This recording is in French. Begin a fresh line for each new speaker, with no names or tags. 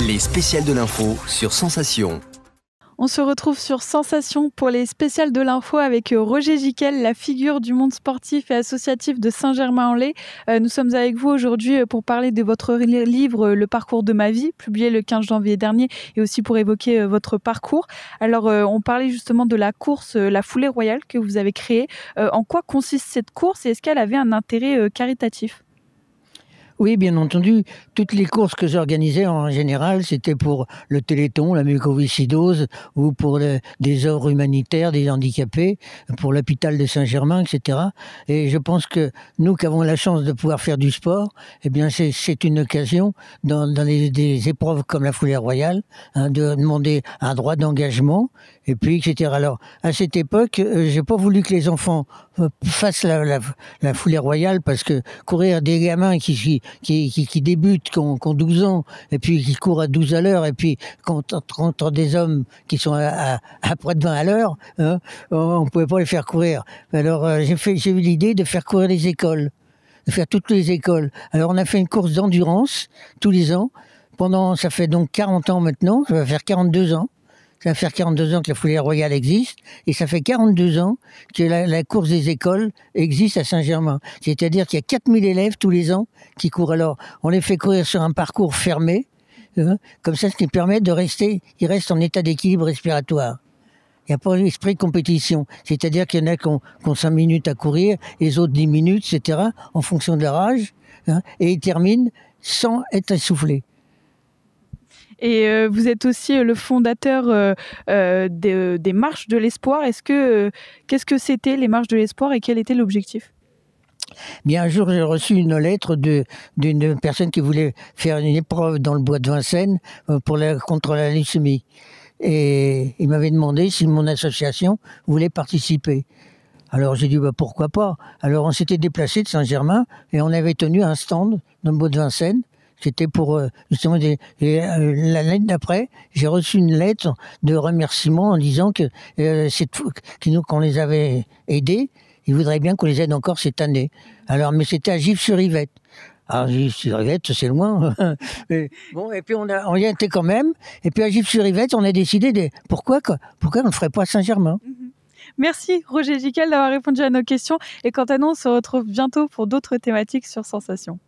Les spéciales de l'info sur Sensation.
On se retrouve sur Sensation pour les spéciales de l'info avec Roger Giquel, la figure du monde sportif et associatif de Saint-Germain-en-Laye. Nous sommes avec vous aujourd'hui pour parler de votre livre Le parcours de ma vie, publié le 15 janvier dernier, et aussi pour évoquer votre parcours. Alors, on parlait justement de la course, la foulée royale que vous avez créée. En quoi consiste cette course et est-ce qu'elle avait un intérêt caritatif ?
Oui, bien entendu. Toutes les courses que j'organisais en général, c'était pour le Téléthon, la mucoviscidose, ou pour des œuvres humanitaires, des handicapés, pour l'hôpital de Saint-Germain, etc. Et je pense que nous qui avons la chance de pouvoir faire du sport, eh bien c'est une occasion dans des épreuves comme la foulée royale, de demander un droit d'engagement, et puis etc. Alors à cette époque, j'ai pas voulu que les enfants fassent la foulée royale parce que courir des gamins qui débutent, qui ont 12 ans, et puis qui courent à 12 à l'heure, et puis contre des hommes qui sont à près de 20 à l'heure, on ne pouvait pas les faire courir. Alors j'ai eu l'idée de faire courir les écoles, de faire toutes les écoles. Alors on a fait une course d'endurance tous les ans, ça fait donc 40 ans maintenant, ça va faire 42 ans. Ça va faire 42 ans que la foulée royale existe, et ça fait 42 ans que la course des écoles existe à Saint-Germain. C'est-à-dire qu'il y a 4000 élèves tous les ans qui courent. Alors, on les fait courir sur un parcours fermé, comme ça, ce qui permet ils restent en état d'équilibre respiratoire. Il n'y a pas l'esprit de compétition. C'est-à-dire qu'il y en a qui ont 5 minutes à courir, les autres 10 minutes, etc., en fonction de leur âge, et ils terminent sans être essoufflés.
Et vous êtes aussi le fondateur des Marches de l'Espoir. Qu'est-ce que c'était les Marches de l'Espoir et quel était l'objectif ?
Bien, un jour, j'ai reçu une lettre d'une personne qui voulait faire une épreuve dans le bois de Vincennes contre la leucémie. Et il m'avait demandé si mon association voulait participer. Alors j'ai dit pourquoi pas. Alors on s'était déplacé de Saint-Germain et on avait tenu un stand dans le bois de Vincennes. C'était pour justement l'année d'après, j'ai reçu une lettre de remerciement en disant qu'on les avait aidés. Ils voudraient bien qu'on les aide encore cette année. Alors, mais c'était à Gif-sur-Yvette. Alors Gif-sur-Yvette, c'est loin. Mais bon, et puis on y était quand même. Et puis à Gif-sur-Yvette, on a décidé pourquoi on ne ferait pas à Saint-Germain.
Merci Roger Giquel d'avoir répondu à nos questions. Et quant à nous, on se retrouve bientôt pour d'autres thématiques sur Sensation.